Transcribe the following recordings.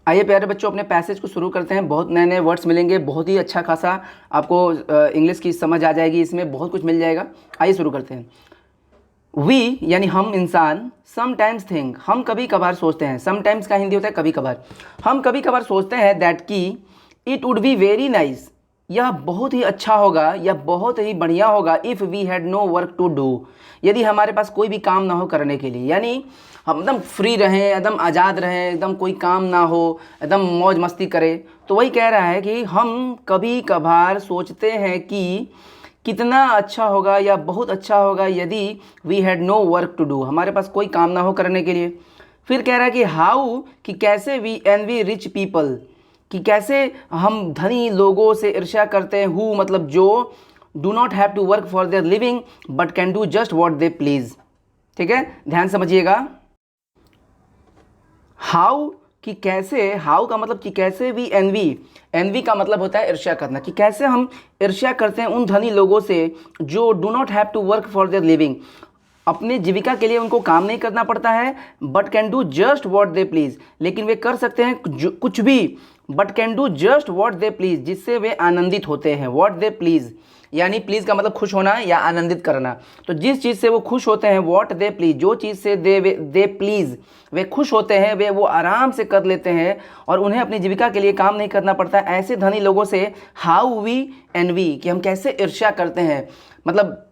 आइए प्यारे बच्चों, अपने पैसेज को शुरू करते हैं। बहुत नए नए वर्ड्स मिलेंगे, बहुत ही अच्छा खासा आपको इंग्लिश की समझ आ जाएगी, इसमें बहुत कुछ मिल जाएगा। आइए शुरू करते हैं। वी यानी हम इंसान, समटाइम्स थिंक हम कभी कभार सोचते हैं। समटाइम्स का हिंदी होता है कभी कभार। हम कभी कभार सोचते हैं दैट कि it would be very nice, यह बहुत ही अच्छा होगा या बहुत ही बढ़िया होगा, if we had no work to do, यदि हमारे पास कोई भी काम ना हो करने के लिए। यानी हम एकदम फ्री रहें, एकदम आज़ाद रहें, एकदम कोई काम ना हो, एकदम मौज मस्ती करें। तो वही कह रहा है कि हम कभी कभार सोचते हैं कि कितना अच्छा होगा या बहुत अच्छा होगा यदि we had no work to do, हमारे पास कोई काम ना हो करने के लिए। फिर कह रहा है कि हाउ, कि कैसे वी एनवी रिच पीपल, कि कैसे हम धनी लोगों से ईर्ष्या करते हैं। हु मतलब जो, do not have to work for their living but can do just what they please. ठीक है, ध्यान समझिएगा। हाउ कि कैसे, हाउ का मतलब कि कैसे वी एनवी, एनवी का मतलब होता है ईर्ष्या करना, कि कैसे हम ईर्ष्या करते हैं उन धनी लोगों से जो do not have to work for their living, अपने जीविका के लिए उनको काम नहीं करना पड़ता है। But can do just what they please, लेकिन वे कर सकते हैं कुछ भी। But can do just what they please, जिससे वे आनंदित होते हैं। वॉट दे प्लीज़ यानी प्लीज़ का मतलब खुश होना या आनंदित करना। तो जिस चीज़ से वो खुश होते हैं, वॉट दे प्लीज़, जो चीज़ से दे प्लीज़ वे खुश होते हैं, वे वो आराम से कर लेते हैं और उन्हें अपनी जीविका के लिए काम नहीं करना पड़ता। ऐसे धनी लोगों से हाउ वी एनवी, कि हम कैसे ईर्ष्या करते हैं। मतलब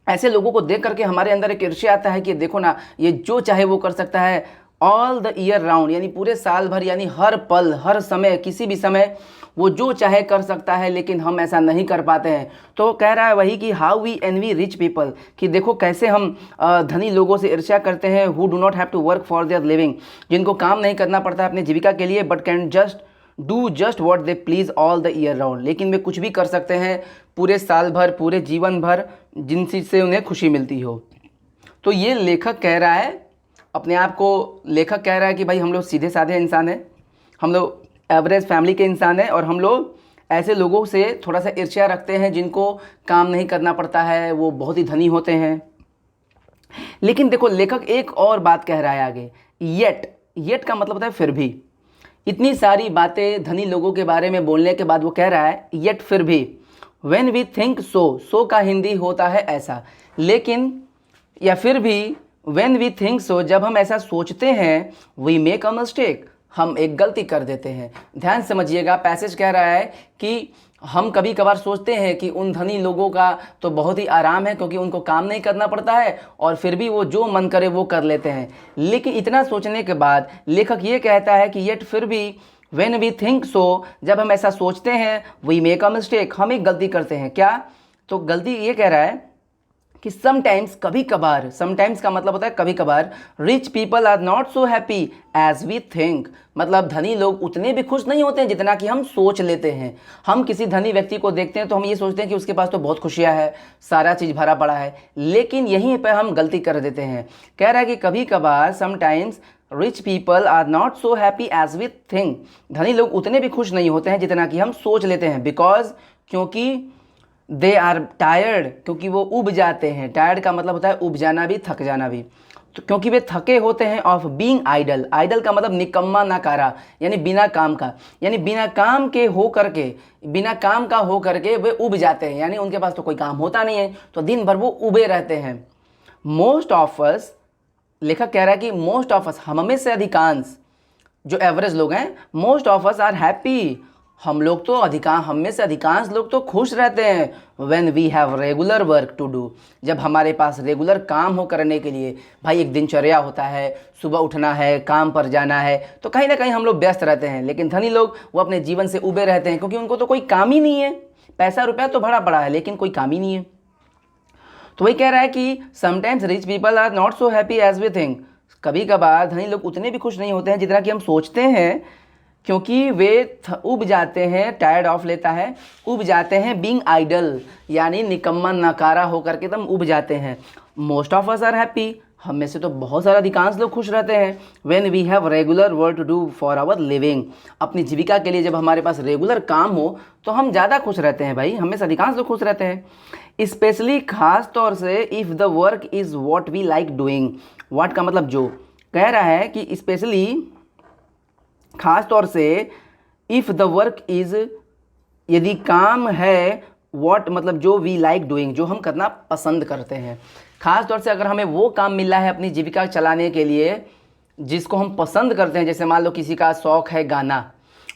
ऐसे लोगों को देख करके हमारे अंदर एक ईर्ष्या आता है कि देखो ना, ये जो चाहे वो कर सकता है ऑल द ईयर राउंड, यानी पूरे साल भर, यानी हर पल हर समय किसी भी समय वो जो चाहे कर सकता है, लेकिन हम ऐसा नहीं कर पाते हैं। तो कह रहा है वही कि how we envy rich people, कि देखो कैसे हम धनी लोगों से ईर्ष्या करते हैं। Who do not have to work for their living, जिनको काम नहीं करना पड़ता है अपनी जीविका के लिए। But can just do just what they please all the year round, लेकिन वे कुछ भी कर सकते हैं पूरे साल भर, पूरे जीवन भर, जिन चीज़ से उन्हें खुशी मिलती हो। तो ये लेखक कह रहा है, अपने आप को लेखक कह रहा है कि भाई हम लोग सीधे साधे इंसान हैं, हम लोग एवरेज फैमिली के इंसान हैं, और हम लोग ऐसे लोगों से थोड़ा सा ईर्ष्या रखते हैं जिनको काम नहीं करना पड़ता है, वो बहुत ही धनी होते हैं। लेकिन देखो लेखक एक और बात कह रहा है आगे, येट, येट का मतलब होता है फिर भी। इतनी सारी बातें धनी लोगों के बारे में बोलने के बाद वो कह रहा है येट फिर भी, व्हेन वी थिंक सो, सो का हिंदी होता है ऐसा, लेकिन या फिर भी, व्हेन वी थिंक सो जब हम ऐसा सोचते हैं, वी मेक अ मिस्टेक, हम एक गलती कर देते हैं। ध्यान समझिएगा, पैसेज कह रहा है कि हम कभी कभार सोचते हैं कि उन धनी लोगों का तो बहुत ही आराम है क्योंकि उनको काम नहीं करना पड़ता है और फिर भी वो जो मन करे वो कर लेते हैं। लेकिन इतना सोचने के बाद लेखक ये कहता है कि येट फिर भी, व्हेन वी थिंक सो जब हम ऐसा सोचते हैं, वी मेक अ मिस्टेक, हम एक गलती करते हैं। क्या? तो गलती ये कह रहा है कि समटाइम्स, कभी कभार, समटाइम्स का मतलब होता है कभी कभार, rich people are not so happy as we think, मतलब धनी लोग उतने भी खुश नहीं होते हैं जितना कि हम सोच लेते हैं। हम किसी धनी व्यक्ति को देखते हैं तो हम ये सोचते हैं कि उसके पास तो बहुत खुशियाँ है, सारा चीज़ भरा पड़ा है, लेकिन यहीं पर हम गलती कर देते हैं। कह रहा है कि कभी कभार, sometimes rich people are not so happy as we think, धनी लोग उतने भी खुश नहीं होते हैं जितना कि हम सोच लेते हैं। बिकॉज, क्योंकि दे आर टायर्ड, क्योंकि वो उब जाते हैं। टायर्ड का मतलब होता है उब जाना भी, थक जाना भी। तो क्योंकि वे थके होते हैं, ऑफ बीइंग आइडल, आइडल का मतलब निकम्मा नकारा, यानी बिना काम का, यानी बिना काम के हो करके, बिना काम का हो करके वे उब जाते हैं, यानी उनके पास तो कोई काम होता नहीं है तो दिन भर वो उबे रहते हैं। मोस्ट ऑफ अस, लेखक कह रहा है कि मोस्ट ऑफ अस, हम में से अधिकांश जो एवरेज लोग हैं, most of us are happy, हम लोग तो हम में से अधिकांश लोग तो खुश रहते हैं। When we have regular work to do, जब हमारे पास रेगुलर काम हो करने के लिए। भाई एक दिनचर्या होता है, सुबह उठना है, काम पर जाना है, तो कहीं ना कहीं हम लोग व्यस्त रहते हैं। लेकिन धनी लोग वो अपने जीवन से उबे रहते हैं क्योंकि उनको तो कोई काम ही नहीं है। पैसा रुपया तो भरा पड़ा है लेकिन कोई काम ही नहीं है। तो वही कह रहा है कि sometimes rich people are not so happy as we think, कभी कभार धनी लोग उतने भी खुश नहीं होते हैं जितना कि हम सोचते हैं, क्योंकि वे उब जाते हैं, टायर्ड ऑफ लेता है, उब जाते हैं, बीइंग आइडल यानी निकम्मा नकारा होकर के एकदम उब जाते हैं। Most of us are happy, हम में से तो बहुत सारे अधिकांश लोग खुश रहते हैं। When we have regular work to do for our living, अपनी जीविका के लिए जब हमारे पास रेगुलर काम हो तो हम ज़्यादा खुश रहते हैं। भाई हम में से अधिकांश लोग खुश रहते हैं। स्पेशली खास तौर से if the work is what we like doing, what का मतलब जो, कह रहा है कि स्पेशली खास तौर से इफ़ द वर्क इज़, यदि काम है व्हाट मतलब जो वी लाइक डूइंग, जो हम करना पसंद करते हैं। खास तौर से अगर हमें वो काम मिला है अपनी जीविका चलाने के लिए जिसको हम पसंद करते हैं, जैसे मान लो किसी का शौक़ है गाना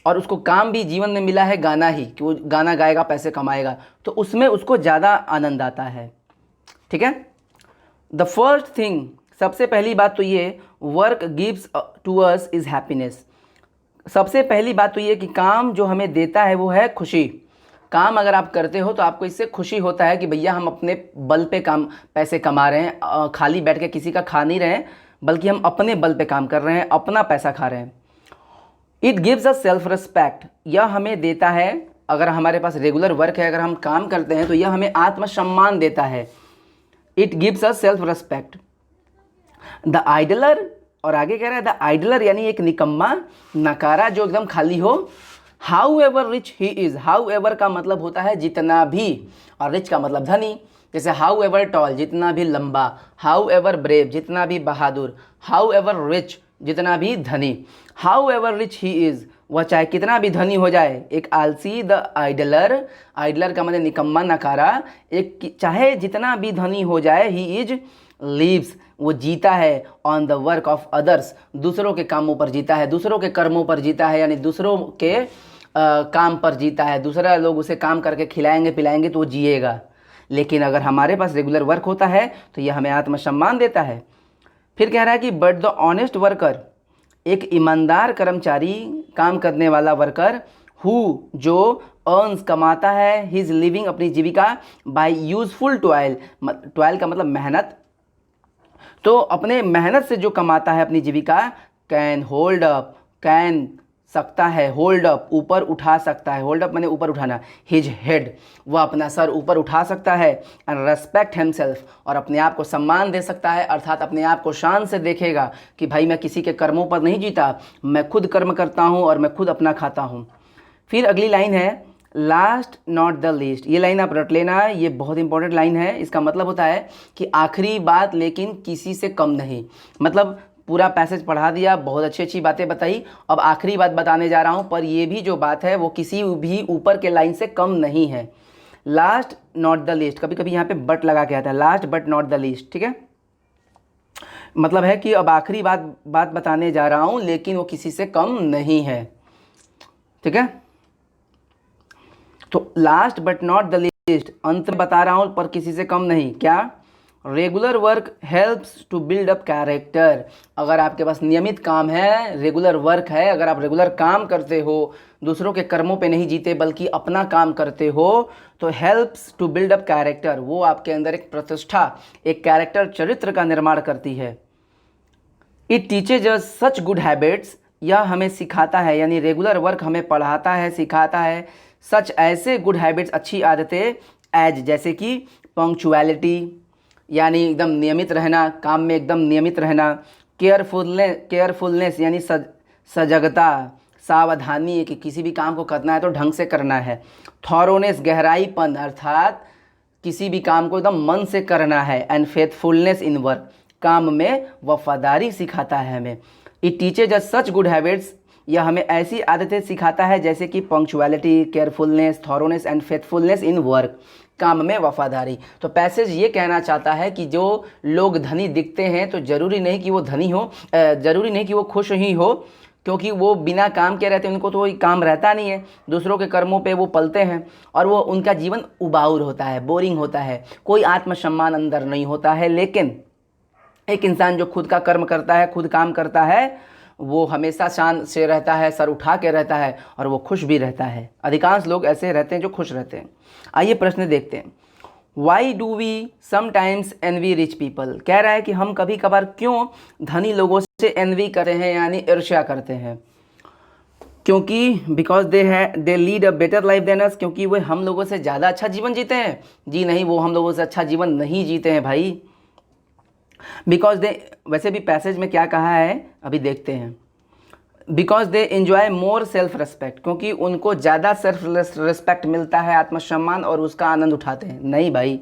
और उसको काम भी जीवन में मिला है गाना ही, कि वो गाना गाएगा पैसे कमाएगा, तो उसमें उसको ज़्यादा आनंद आता है। ठीक है। द फर्स्ट थिंग, सबसे पहली बात तो ये, work gives to us is happiness. सबसे पहली बात तो ये कि काम जो हमें देता है वो है खुशी। काम अगर आप करते हो तो आपको इससे खुशी होता है कि भैया हम अपने बल पे काम पैसे कमा रहे हैं, खाली बैठ के किसी का खा नहीं रहे हैं, बल्कि हम अपने बल पे काम कर रहे हैं, अपना पैसा खा रहे हैं। It gives us self respect, यह हमें देता है, अगर हमारे पास रेगुलर वर्क है, अगर हम काम करते हैं तो यह हमें आत्मसम्मान देता है। It gives us self respect. The idler, और आगे कह रहा है द आइडलर यानी एक निकम्मा, नकारा जो एकदम खाली हो। How ever rich he is, how ever का मतलब होता है जितना भी, और रिच का मतलब धनी। जैसे हाउ एवर टॉल, जितना भी लंबा, हाउ एवर ब्रेव, जितना भी बहादुर, हाउ एवर रिच, जितना भी धनी। How ever rich he is, वह चाहे कितना भी धनी हो जाए। एक आलसी, द आइडलर, आइडलर का मतलब निकम्मा नकारा, एक चाहे जितना भी धनी हो जाए, ही इज लिव्स, वो जीता है on the work of others, दूसरों के कामों पर जीता है, दूसरों के कर्मों पर जीता है, यानी दूसरों के काम पर जीता है। दूसरा लोग उसे काम करके खिलाएंगे पिलाएंगे तो वो जिएगा। लेकिन अगर हमारे पास रेगुलर वर्क होता है तो यह हमें आत्मसम्मान देता है। फिर कह रहा है कि बट द ऑनेस्ट वर्कर, एक ईमानदार कर्मचारी, काम करने वाला वर्कर, हु जो अर्न्स कमाता है, हिज लिविंग अपनी जीविका, बाय यूजफुल टॉयल, टॉयल का मतलब मेहनत, तो अपने मेहनत से जो कमाता है अपनी जीविका, कैन होल्ड अप, कैन सकता है, होल्ड अप ऊपर उठा सकता है, होल्ड अप मैंने ऊपर उठाना, हिज हेड वह अपना सर ऊपर उठा सकता है, एंड रेस्पेक्ट हिमसेल्फ और अपने आप को सम्मान दे सकता है, अर्थात अपने आप को शान से देखेगा कि भाई मैं किसी के कर्मों पर नहीं जीता, मैं खुद कर्म करता हूँ और मैं खुद अपना खाता हूँ। फिर अगली लाइन है लास्ट नॉट द लीस्ट, ये लाइन आप रट लेना, ये बहुत इंपॉर्टेंट लाइन है। इसका मतलब होता है कि आखिरी बात लेकिन किसी से कम नहीं। मतलब पूरा पैसेज पढ़ा दिया, बहुत अच्छी अच्छी बातें बताई, अब आखिरी बात बताने जा रहा हूँ, पर ये भी जो बात है वो किसी भी ऊपर के लाइन से कम नहीं है। लास्ट नॉट द लीस्ट, कभी कभी यहाँ पे बट लगा के आता है, last but not the least. ठीक है, मतलब है कि अब आखिरी बात बताने जा रहा हूँ लेकिन वो किसी से कम नहीं है। ठीक है, तो last but not the least, अंत में बता रहा हूँ पर किसी से कम नहीं। क्या? Regular work helps to build up character. अगर आपके पास नियमित काम है, रेगुलर वर्क है, अगर आप रेगुलर काम करते हो, दूसरों के कर्मों पे नहीं जीते बल्कि अपना काम करते हो, तो helps to build up character, वो आपके अंदर एक प्रतिष्ठा, एक कैरेक्टर, चरित्र का निर्माण करती है। It teaches us such good habits, यह हमें सिखाता है, यानी रेगुलर वर्क हमें पढ़ाता है, सिखाता है सच ऐसे गुड हैबिट्स, अच्छी आदतें, एज जैसे कि पंक्चुअलिटी यानी एकदम नियमित रहना, काम में एकदम नियमित रहना, केयरफुलनेस यानी सजगता, सावधानी कि किसी भी काम को करना है तो ढंग से करना है, थॉरोनेस गहराईपन अर्थात किसी भी काम को एकदम मन से करना है, एंड फेथफुलनेस इन वर्क काम में वफादारी सिखाता है हमें। It teaches us such good habits, यह हमें ऐसी आदतें सिखाता है जैसे कि punctuality, carefulness, thoroughness and faithfulness in work काम में वफादारी। तो पैसेज ये कहना चाहता है कि जो लोग धनी दिखते हैं तो ज़रूरी नहीं कि वो धनी हो, ज़रूरी नहीं कि वो खुश ही हो, क्योंकि वो बिना काम के रहते हैं, उनको तो कोई काम रहता नहीं है, दूसरों के कर्मों पे वो पलते हैं और वो उनका जीवन उबाऊ होता है, बोरिंग होता है, कोई आत्मसम्मान अंदर नहीं होता है। लेकिन एक इंसान जो खुद का कर्म करता है, खुद काम करता है, वो हमेशा शान से रहता है, सर उठा के रहता है और वो खुश भी रहता है। अधिकांश लोग ऐसे रहते हैं जो खुश रहते हैं। आइए प्रश्न देखते हैं। Why do we sometimes envy rich people, कह रहा है कि हम कभी कभार क्यों धनी लोगों से एनवी करते हैं यानी ईर्ष्या करते हैं। क्योंकि because they lead a better life than us, क्योंकि वो हम लोगों से ज़्यादा अच्छा जीवन जीते हैं। जी नहीं, वो हम लोगों से अच्छा जीवन नहीं जीते हैं भाई। बिकॉज दे, वैसे भी पैसेज में क्या कहा है अभी देखते हैं। Because they enjoy more self respect, क्योंकि उनको ज़्यादा सेल्फ रेस्पेक्ट मिलता है, आत्मसम्मान, और उसका आनंद उठाते हैं। नहीं भाई,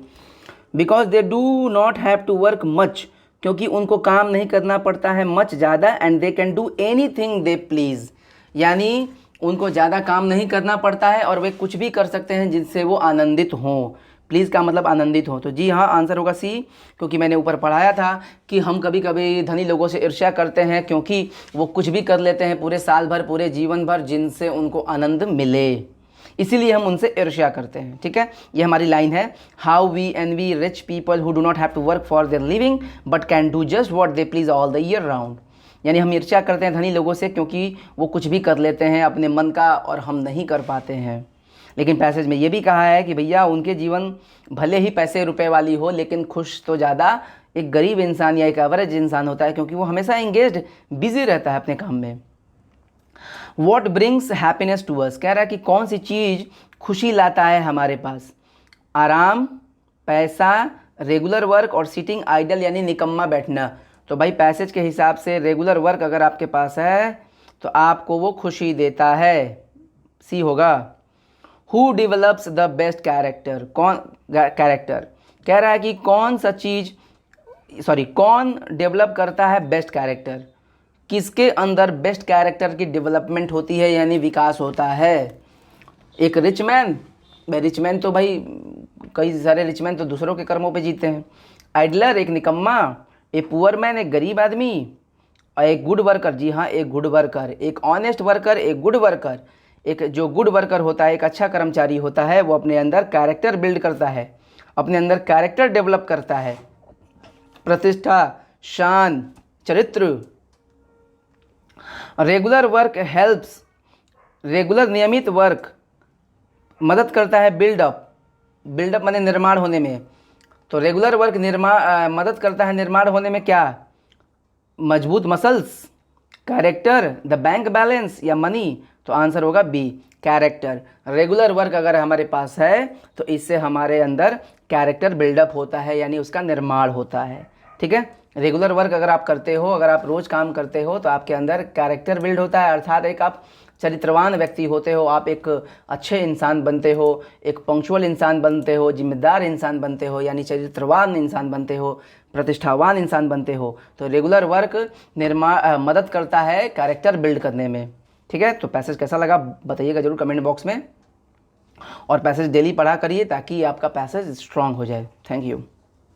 because they do not have to work much, क्योंकि उनको काम नहीं करना पड़ता है मच ज़्यादा, and they can do anything they please, यानी उनको ज़्यादा काम नहीं करना पड़ता है और वे कुछ भी कर सकते हैं जिनसे वो आनंदित हों। प्लीज़ का मतलब आनंदित हो। तो जी हाँ, आंसर होगा सी, क्योंकि मैंने ऊपर पढ़ाया था कि हम कभी कभी धनी लोगों से ईर्ष्या करते हैं क्योंकि वो कुछ भी कर लेते हैं पूरे साल भर, पूरे जीवन भर, जिनसे उनको आनंद मिले, इसीलिए हम उनसे ईर्ष्या करते हैं। ठीक है, ये हमारी लाइन है। How we envy rich people who do not have to work for their living but can do just what they please all the year round. यानी हम ईर्ष्या करते हैं धनी लोगों से क्योंकि वो कुछ भी कर लेते हैं अपने मन का और हम नहीं कर पाते हैं। लेकिन पैसेज में ये भी कहा है कि भैया उनके जीवन भले ही पैसे रुपए वाली हो, लेकिन खुश तो ज़्यादा एक गरीब इंसान या एक एवरेज इंसान होता है, क्योंकि वो हमेशा एंगेज्ड, बिजी रहता है अपने काम में। What brings happiness to us, कह रहा है कि कौन सी चीज़ खुशी लाता है हमारे पास। आराम, पैसा, रेगुलर वर्क और सिटिंग आइडल यानी निकम्मा बैठना। तो भाई पैसेज के हिसाब से रेगुलर वर्क अगर आपके पास है तो आपको वो खुशी देता है, सी होगा। Who develops the best character, कौन कैरेक्टर, कह रहा है कि कौन सा चीज़ कौन डेवलप करता है बेस्ट कैरेक्टर, किसके अंदर बेस्ट कैरेक्टर की डेवलपमेंट होती है यानी विकास होता है। एक रिच मैन, रिच मैन तो भाई कई सारे रिच मैन तो दूसरों के कर्मों पे जीते हैं। आइडलर एक निकम्मा, ए पुअर मैन एक गरीब आदमी, और एक गुड वर्कर, जी हाँ एक गुड वर्कर, एक ऑनेस्ट वर्कर, एक गुड वर्कर। एक जो गुड वर्कर होता है, एक अच्छा कर्मचारी होता है, वो अपने अंदर कैरेक्टर बिल्ड करता है, अपने अंदर कैरेक्टर डेवलप करता है, प्रतिष्ठा, शान, चरित्र। रेगुलर वर्क हेल्प्स, रेगुलर नियमित वर्क मदद करता है बिल्डअप, बिल्डअप माने निर्माण होने में। तो रेगुलर वर्क मदद करता है निर्माण होने में, क्या, मजबूत muscles, character, the bank balance या मनी। तो आंसर होगा बी, कैरेक्टर। रेगुलर वर्क अगर हमारे पास है तो इससे हमारे अंदर कैरेक्टर बिल्डअप होता है यानी उसका निर्माण होता है। ठीक है, रेगुलर वर्क अगर आप करते हो, अगर आप रोज़ काम करते हो तो आपके अंदर कैरेक्टर बिल्ड होता है, अर्थात एक आप चरित्रवान व्यक्ति होते हो, आप एक अच्छे इंसान बनते हो, एक पंक्चुअल इंसान बनते हो, जिम्मेदार इंसान बनते हो, यानी चरित्रवान इंसान बनते हो, प्रतिष्ठावान इंसान बनते हो। तो रेगुलर वर्क मदद करता है कैरेक्टर बिल्ड करने में। ठीक है, तो पैसेज कैसा लगा बताइएगा जरूर कमेंट बॉक्स में, और पैसेज डेली पढ़ा करिए ताकि आपका पैसेज स्ट्रांग हो जाए। Thank you.